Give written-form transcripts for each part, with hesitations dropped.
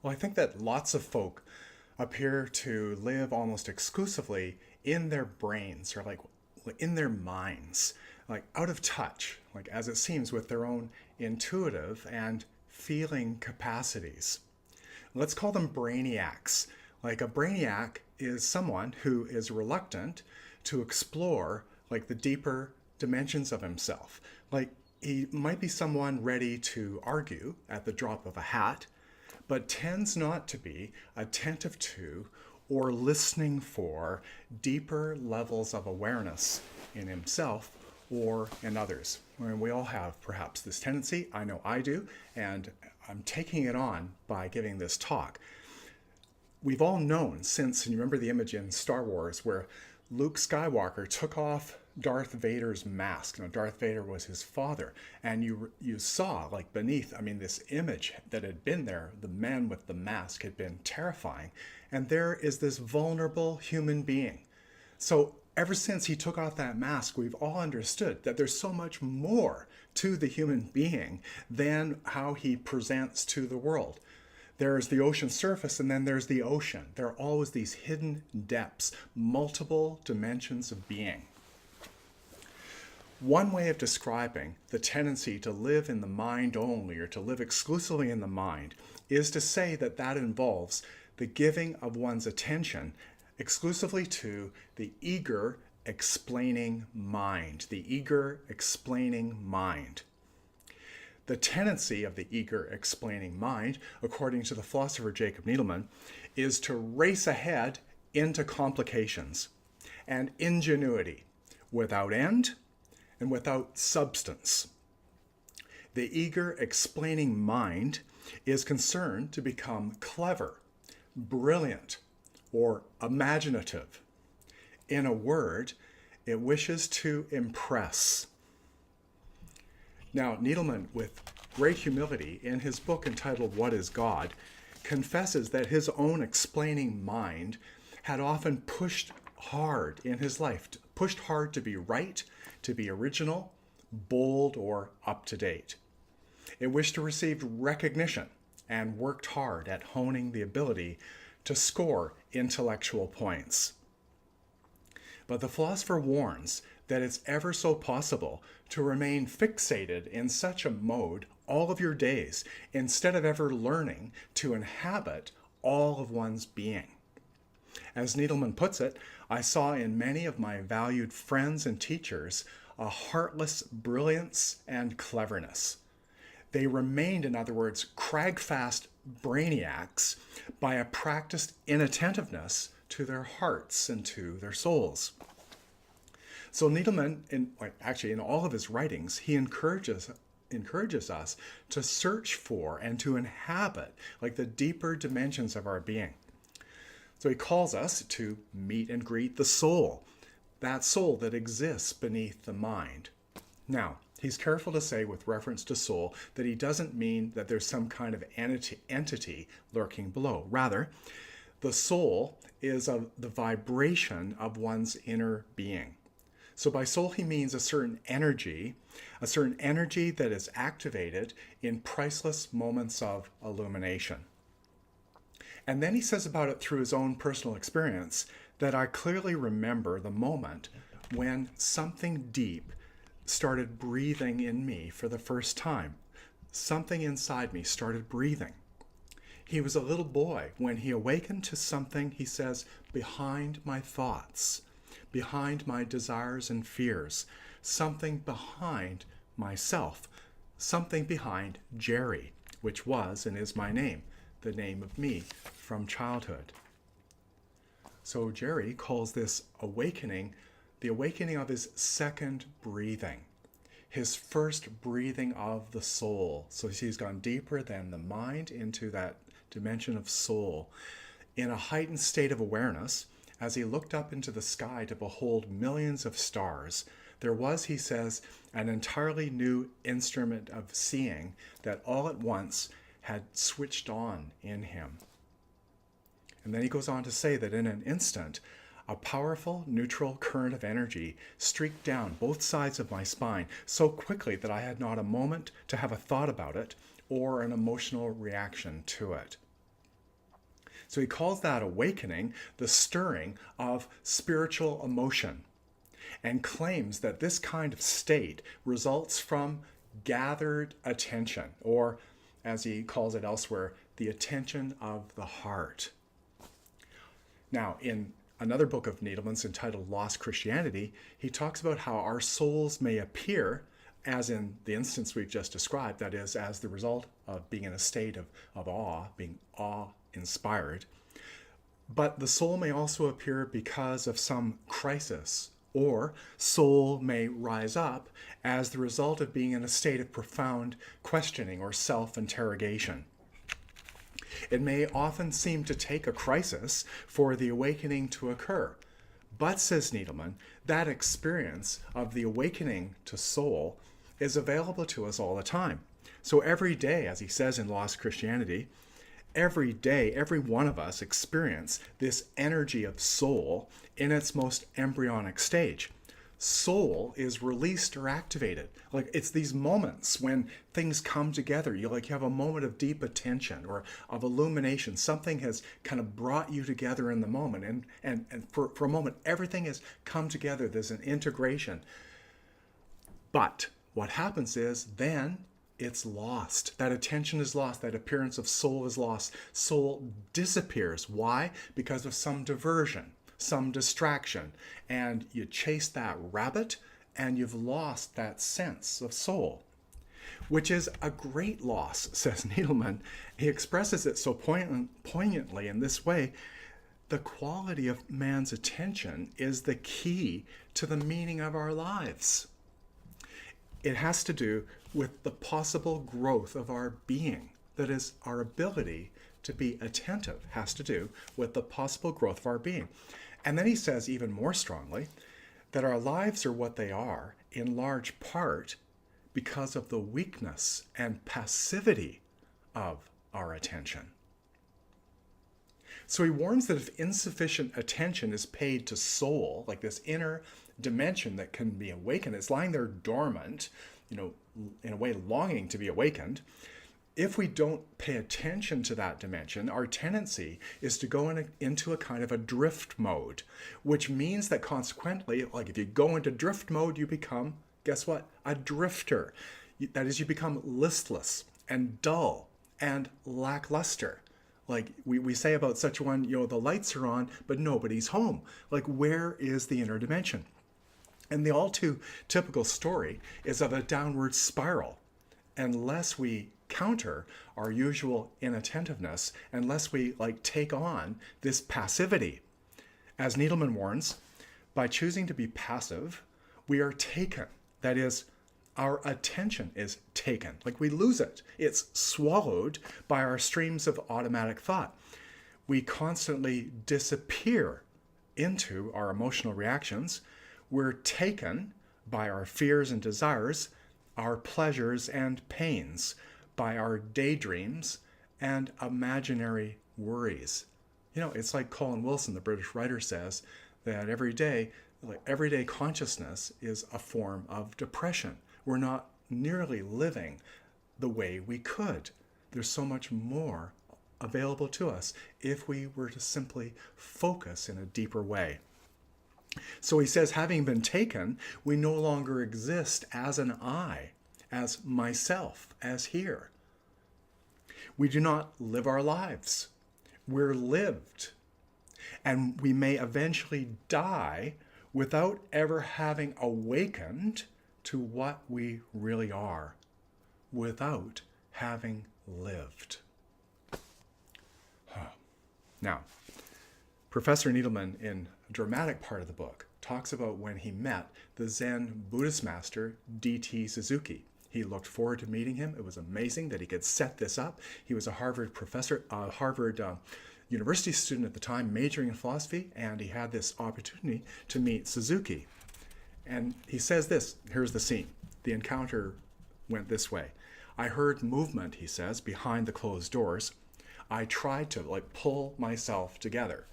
Well, I think that lots of folk appear to live almost exclusively in their brains or like in their minds, like out of touch, like as it seems with their own intuitive and feeling capacities. Let's call them brainiacs. Like a brainiac is someone who is reluctant to explore like the deeper dimensions of himself. Like he might be someone ready to argue at the drop of a hat, but tends not to be attentive to or listening for deeper levels of awareness in himself or in others. I mean, we all have perhaps this tendency. I know I do, and I'm taking it on by giving this talk. We've all known since, and you remember the image in Star Wars where Luke Skywalker took off Darth Vader's mask. You know, Darth Vader was his father, and you saw like beneath, I mean, this image that had been there, the man with the mask had been terrifying, and there is this vulnerable human being. So ever since he took off that mask, we've all understood that there's so much more to the human being than how he presents to the world. There's the ocean surface, and then there's the ocean. There are always these hidden depths, multiple dimensions of being. One way of describing the tendency to live in the mind only or to live exclusively in the mind is to say that that involves the giving of one's attention exclusively to the eager explaining mind, the eager explaining mind. The tendency of the eager explaining mind, according to the philosopher Jacob Needleman, is to race ahead into complications and ingenuity without end and without substance. The eager explaining mind is concerned to become clever, brilliant, or imaginative. In a word, it wishes to impress. Now, Needleman, with great humility, in his book entitled What is God, confesses that his own explaining mind had often pushed hard in his life, pushed hard to be right, to be original, bold, or up to date. It wished to receive recognition and worked hard at honing the ability to score intellectual points. But the philosopher warns that it's ever so possible to remain fixated in such a mode all of your days instead of ever learning to inhabit all of one's being. As Needleman puts it, I saw in many of my valued friends and teachers a heartless brilliance and cleverness. They remained, in other words, crag-fast brainiacs by a practiced inattentiveness to their hearts and to their souls. So Needleman, in all of his writings, he encourages us to search for and to inhabit like the deeper dimensions of our being. So he calls us to meet and greet the soul, that soul that exists beneath the mind. Now, he's careful to say with reference to soul that he doesn't mean that there's some kind of entity lurking below. Rather, the soul is the vibration of one's inner being. So by soul, he means a certain energy that is activated in priceless moments of illumination. And then he says about it through his own personal experience that I clearly remember the moment when something deep started breathing in me for the first time. Something inside me started breathing. He was a little boy when he awakened to something, he says, behind my thoughts, behind my desires and fears, something behind myself, something behind Jerry, which was and is my name, the name of me from childhood. So Jerry calls this awakening the awakening of his second breathing, his first breathing of the soul. So he's gone deeper than the mind into that dimension of soul. In a heightened state of awareness, as he looked up into the sky to behold millions of stars, there was, he says, an entirely new instrument of seeing that all at once had switched on in him. And then he goes on to say that in an instant, a powerful neutral current of energy streaked down both sides of my spine so quickly that I had not a moment to have a thought about it or an emotional reaction to it. So he calls that awakening the stirring of spiritual emotion, and claims that this kind of state results from gathered attention, or as he calls it elsewhere, the attention of the heart. Now, in another book of Needleman's entitled Lost Christianity, he talks about how our souls may appear, as in the instance we've just described, that is, as the result of being in a state of awe, being awe-inspired. But the soul may also appear because of some crisis, or soul may rise up as the result of being in a state of profound questioning or self-interrogation. It may often seem to take a crisis for the awakening to occur. But, says Needleman, that experience of the awakening to soul is available to us all the time. So every day, as he says in Lost Christianity, every day, every one of us experience this energy of soul in its most embryonic stage. Soul is released or activated. Like, it's these moments when things come together. You have a moment of deep attention or of illumination. Something has kind of brought you together in the moment. And for a moment, everything has come together. There's an integration. But what happens is then it's lost. That attention is lost. That appearance of soul is lost. Soul disappears. Why? Because of some diversion, some distraction, and you chase that rabbit and you've lost that sense of soul, which is a great loss, says Needleman. He expresses it so poignantly in this way. The quality of man's attention is the key to the meaning of our lives. It has to do with the possible growth of our being. That is, our ability to be attentive has to do with the possible growth of our being. And then he says even more strongly that our lives are what they are in large part because of the weakness and passivity of our attention. So he warns that if insufficient attention is paid to soul, like this inner dimension that can be awakened, it's lying there dormant, in a way longing to be awakened. If we don't pay attention to that dimension, our tendency is to go into a kind of a drift mode, which means that consequently, like if you go into drift mode, you become, guess what? A drifter. That is, you become listless and dull and lackluster. Like we say about such one, the lights are on, but nobody's home. Like, where is the inner dimension? And the all too typical story is of a downward spiral. Unless we counter our usual inattentiveness, unless we take on this passivity. As Needleman warns, by choosing to be passive, we are taken. That is, our attention is taken. Like, we lose it. It's swallowed by our streams of automatic thought. We constantly disappear into our emotional reactions. We're taken by our fears and desires, our pleasures and pains, by our daydreams and imaginary worries. It's like Colin Wilson, the British writer, says that everyday consciousness is a form of depression. We're not nearly living the way we could. There's so much more available to us if we were to simply focus in a deeper way. So he says, having been taken, we no longer exist as an I, as myself, as here. We do not live our lives. We're lived. And we may eventually die without ever having awakened to what we really are, without having lived. Now, Professor Needleman, in a dramatic part of the book, talks about when he met the Zen Buddhist master D.T. Suzuki. He looked forward to meeting him. It was amazing that he could set this up. He was a Harvard professor, Harvard University student at the time, majoring in philosophy, and he had this opportunity to meet Suzuki. And he says this, here's the scene. The encounter went this way. I heard movement, he says, behind the closed doors. I tried to pull myself together.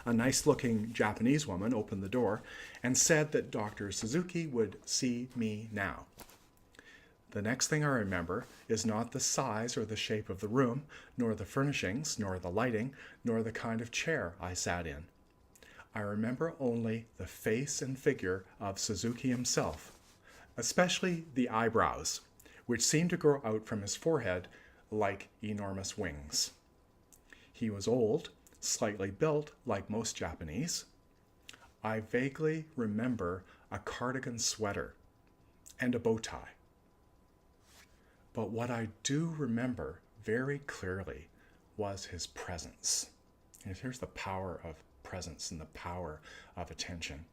A nice-looking Japanese woman opened the door and said that Dr. Suzuki would see me now. The next thing I remember is not the size or the shape of the room, nor the furnishings, nor the lighting, nor the kind of chair I sat in. I remember only the face and figure of Suzuki himself, especially the eyebrows, which seemed to grow out from his forehead like enormous wings. He was old, slightly built like most Japanese. I vaguely remember a cardigan sweater and a bow tie. But what I do remember very clearly was his presence. And here's the power of presence and the power of attention.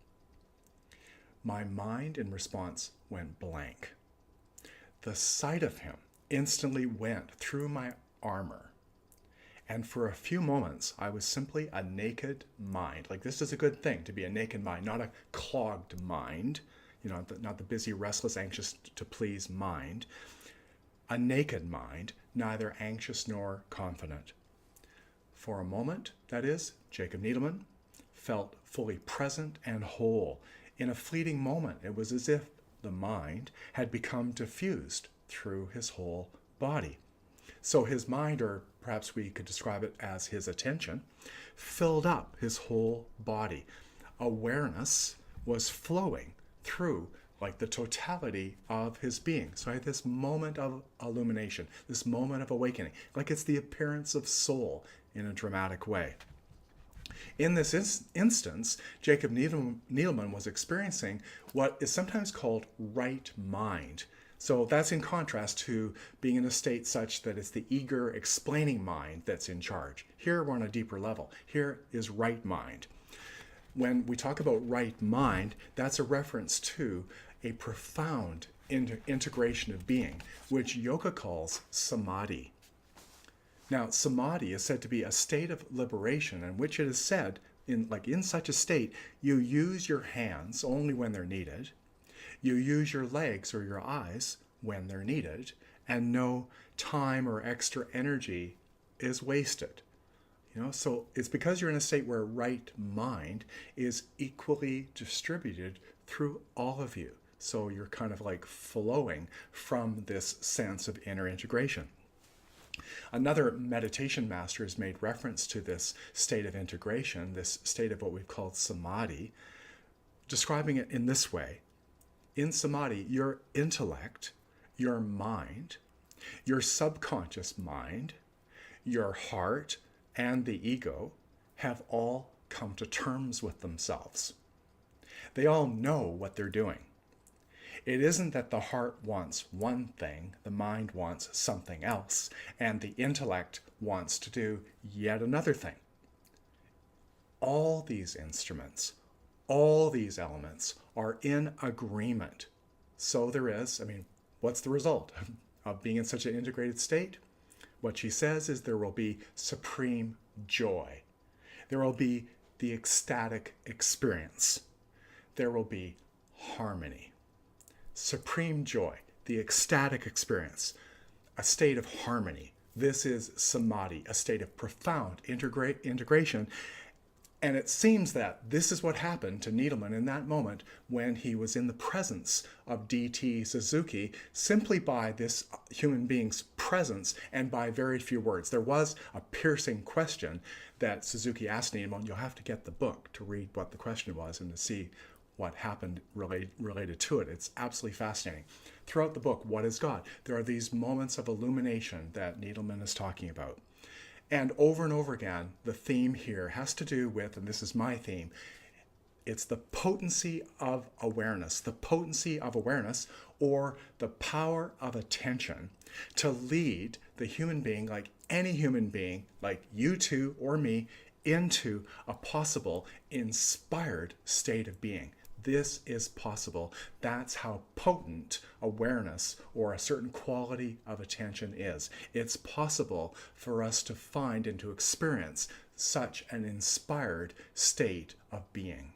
My mind in response went blank. The sight of him instantly went through my armor. And for a few moments, I was simply a naked mind. Like, this is a good thing, to be a naked mind, not a clogged mind, not the busy, restless, anxious to please mind. A naked mind, neither anxious nor confident. For a moment, that is, Jacob Needleman felt fully present and whole. In a fleeting moment, it was as if the mind had become diffused through his whole body. So his mind, or perhaps we could describe it as his attention, filled up his whole body. Awareness was flowing through like the totality of his being. So I had this moment of illumination, this moment of awakening, like it's the appearance of soul in a dramatic way. In this instance, Jacob Needleman was experiencing what is sometimes called right mind. So that's in contrast to being in a state such that it's the eager, explaining mind that's in charge. Here we're on a deeper level. Here is right mind. When we talk about right mind, that's a reference to a profound integration of being, which yoga calls Samadhi. Now, Samadhi is said to be a state of liberation in which it is said, in such a state, you use your hands only when they're needed, you use your legs or your eyes when they're needed, and no time or extra energy is wasted. So it's because you're in a state where right mind is equally distributed through all of you. So you're kind of like flowing from this sense of inner integration. Another meditation master has made reference to this state of integration, this state of what we've called Samadhi, describing it in this way. In Samadhi, your intellect, your mind, your subconscious mind, your heart, and the ego have all come to terms with themselves. They all know what they're doing. It isn't that the heart wants one thing, the mind wants something else, and the intellect wants to do yet another thing. All these instruments, all these elements are in agreement. So there is, what's the result of being in such an integrated state? What she says is there will be supreme joy. There will be the ecstatic experience. There will be harmony. Supreme joy, the ecstatic experience, a state of harmony. This is Samadhi, a state of profound integration. And it seems that this is what happened to Needleman in that moment when he was in the presence of D.T. Suzuki, simply by this human being's presence and by very few words. There was a piercing question that Suzuki asked Needleman. You'll have to get the book to read what the question was and to see what happened related to it. It's absolutely fascinating. Throughout the book, What is God? There are these moments of illumination that Needleman is talking about. And over again, the theme here has to do with, and this is my theme, it's the potency of awareness. The potency of awareness, or the power of attention, to lead the human being, like any human being, like you two or me, into a possible inspired state of being. This is possible. That's how potent awareness or a certain quality of attention is. It's possible for us to find and to experience such an inspired state of being.